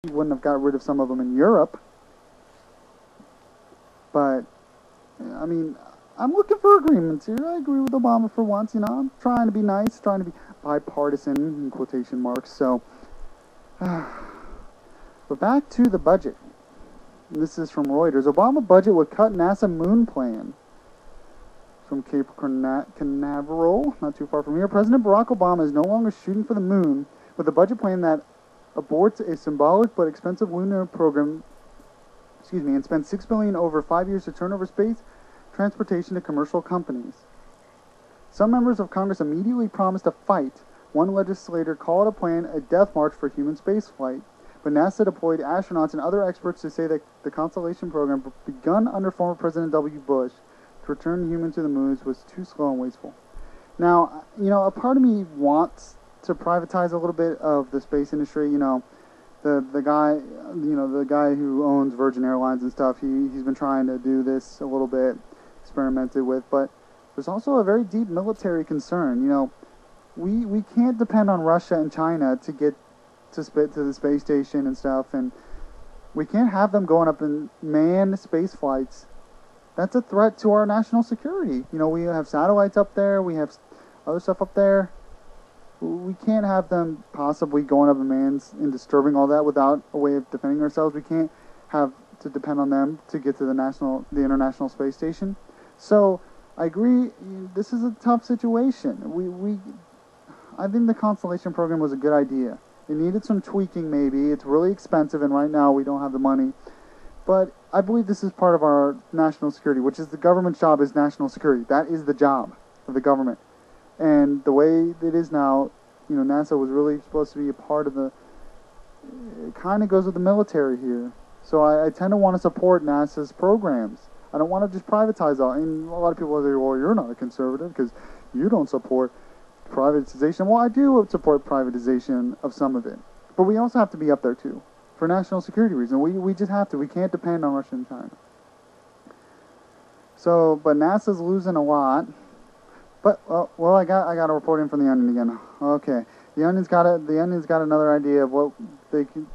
he wouldn't have got rid of some of them in Europe. But, I mean, I'm looking for agreements here. I agree with Obama for once, you know. I'm trying to be nice, trying to be bipartisan, in quotation marks. So, but back to the budget. This is from Reuters. Obama budget would cut NASA moon plan. From Cape Canaveral, not too far from here. President Barack Obama is no longer shooting for the moon with a budget plan that aborts a symbolic but expensive lunar program, and spends $6 billion over 5 years to turn over space transportation to commercial companies. Some members of Congress immediately promised a fight. One legislator called a plan a death march for human spaceflight, but NASA deployed astronauts and other experts to say that the Constellation program, begun under former President W. Bush, to return humans to the moon was too slow and wasteful. Now, you know, a part of me wants to privatize a little bit of the space industry. You know, the guy who owns Virgin Airlines and stuff, he's been trying to do this a little bit, experimented with, but there's also a very deep military concern. You know, we can't depend on Russia and China to get to the space station and stuff, and we can't have them going up in manned space flights. That's a threat to our national security. You know, we have satellites up there, we have other stuff up there. We can't have them possibly going up in mans and disturbing all that without a way of defending ourselves. We can't have to depend on them to get to the International Space Station. So I agree. This is a tough situation. I think the Constellation program was a good idea. It needed some tweaking, maybe. It's really expensive, and right now we don't have the money. But I believe this is part of our national security, which is the government's job is national security. That is the job of the government. And the way it is now, you know, NASA was really supposed to be a part of it kind of goes with the military here. So I tend to want to support NASA's programs. I don't want to just privatize all. And a lot of people say, well, you're not a conservative because you don't support privatization. Well, I do support privatization of some of it. But we also have to be up there, too. For national security reasons. We just have to. We can't depend on Russia and China. So, but NASA's losing a lot. But well, I got a report in from the Onion again. Okay, the Onion's got another idea of what they can.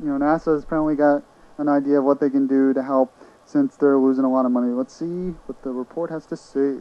You know, NASA's apparently got an idea of what they can do to help since they're losing a lot of money. Let's see what the report has to say.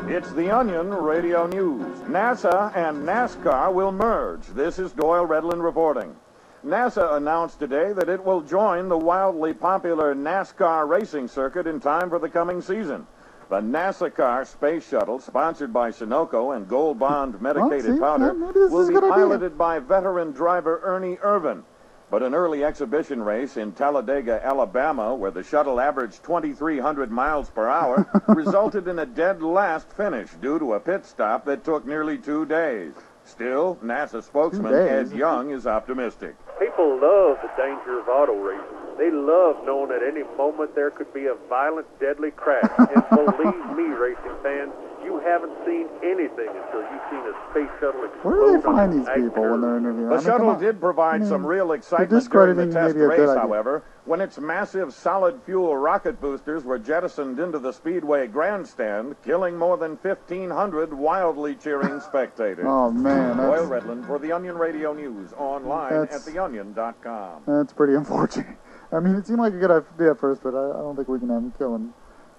It's the Onion Radio News. NASA and NASCAR will merge. This is Doyle Redland reporting. NASA announced today that it will join the wildly popular NASCAR racing circuit in time for the coming season. The NASCAR space shuttle, sponsored by Sunoco and Gold Bond medicated powder, will be piloted by veteran driver Ernie Irvin. But an early exhibition race in Talladega, Alabama, where the shuttle averaged 2,300 miles per hour, resulted in a dead last finish due to a pit stop that took nearly 2 days. Still, NASA spokesman Ed Young is optimistic. People love the danger of auto racing. They love knowing at any moment there could be a violent, deadly crash. And believe me, racing fans, you haven't seen anything until you've seen a space shuttle explode. Where do they find these people when they're interviewing? The shuttle did provide some real excitement during the test race, however, when its massive solid-fuel rocket boosters were jettisoned into the Speedway grandstand, killing more than 1,500 wildly cheering spectators. Oh, man. Doyle Redland for the Onion Radio News, online at theonion.com. That's pretty unfortunate. I mean, it seemed like a good idea at first, but I don't think we can have them killing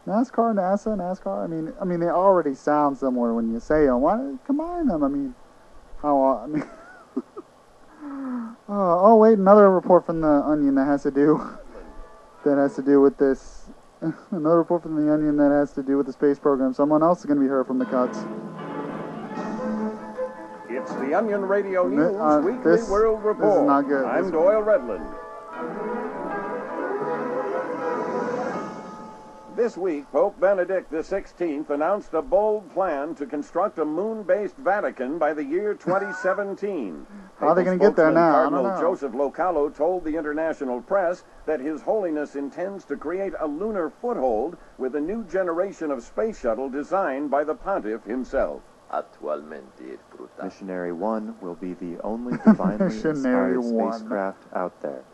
NASCAR, NASA, NASCAR. I mean, they already sound similar when you say them. Why combine them? I mean, how? I mean, oh wait, another report from the Onion that has to do with this. Another report from the Onion that has to do with the space program. Someone else is going to be heard from the cuts. It's the Onion Radio News Weekly World Report. This is not good. I'm Doyle Redland. This week, Pope Benedict XVI announced a bold plan to construct a moon-based Vatican by the year 2017. How are they going to get there now? Cardinal Joseph Locallo told the international press that His Holiness intends to create a lunar foothold with a new generation of space shuttle designed by the pontiff himself. Missionary 1 will be the only divinely inspired spacecraft out there.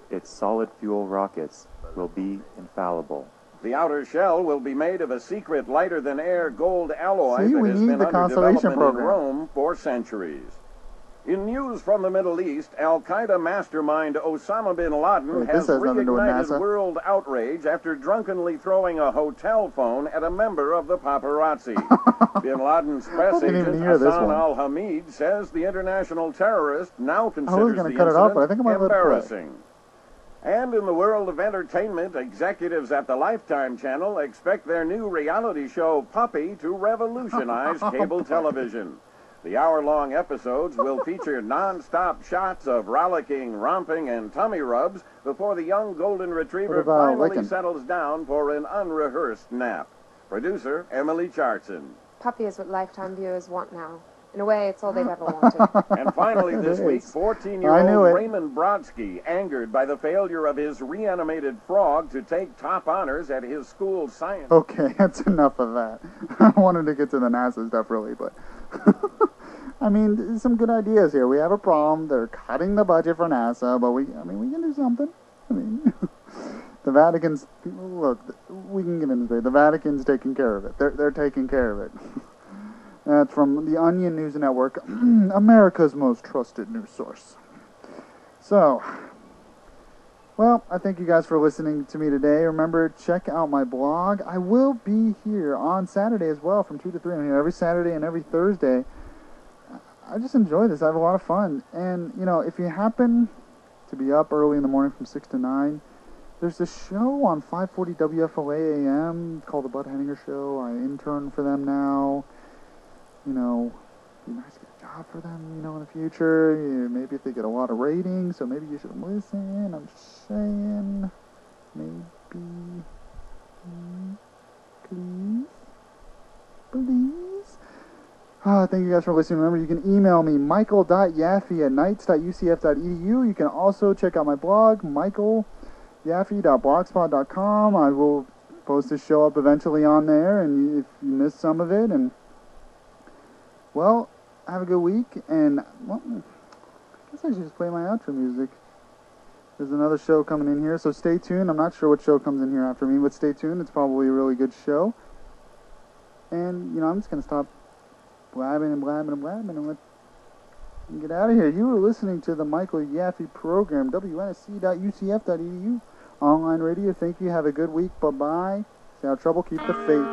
Its solid-fuel rockets will be infallible. The outer shell will be made of a secret lighter-than-air gold alloy that has been under Constellation development program in Rome for centuries. In news from the Middle East, Al-Qaeda mastermind Osama bin Laden has reignited world outrage after drunkenly throwing a hotel phone at a member of the paparazzi. Bin Laden's press agent Hassan al-Hamid says the international terrorist now considers the incident embarrassing. And in the world of entertainment, executives at the Lifetime channel expect their new reality show, Puppy, to revolutionize cable television. The hour-long episodes will feature non-stop shots of rollicking, romping, and tummy rubs before the young golden retriever finally settles down for an unrehearsed nap. Producer Emily Chartson. Puppy is what Lifetime viewers want now. In a way, it's all they've ever wanted. And finally this week, 14-year-old Raymond Brodsky, angered by the failure of his reanimated frog to take top honors at his school's science... Okay, that's enough of that. I wanted to get to the NASA stuff, really, but... I mean, some good ideas here. We have a problem. They're cutting the budget for NASA, but we can do something. I mean, the Vatican's... Look, we can get into it. The Vatican's taking care of it. They're taking care of it. That's from the Onion News Network, America's most trusted news source. So, well, I thank you guys for listening to me today. Remember, check out my blog. I will be here on Saturday as well, from 2 to 3. I'm here every Saturday and every Thursday. I just enjoy this. I have a lot of fun. And, you know, if you happen to be up early in the morning from 6 to 9, there's this show on 540 WFLA AM called The Bud Henninger Show. I intern for them now. You know, it'd be nice to get a job for them, you know, in the future. Maybe if they get a lot of ratings, so maybe you should listen. I'm just saying. Maybe. Please. Thank you guys for listening. Remember, you can email me, michael.yaffee@knights.ucf.edu. You can also check out my blog, michaelyaffee.blogspot.com. I will post this show up eventually on there, and if you missed some of it, and well, have a good week, and, well, I guess I should just play my outro music. There's another show coming in here, so stay tuned. I'm not sure what show comes in here after me, but stay tuned. It's probably a really good show. And, you know, I'm just going to stop blabbing and get out of here. You were listening to the Michael Yaffee program, WNSC.UCF.edu, online radio. Thank you. Have a good week. Bye-bye. Stay out of trouble. Keep the faith.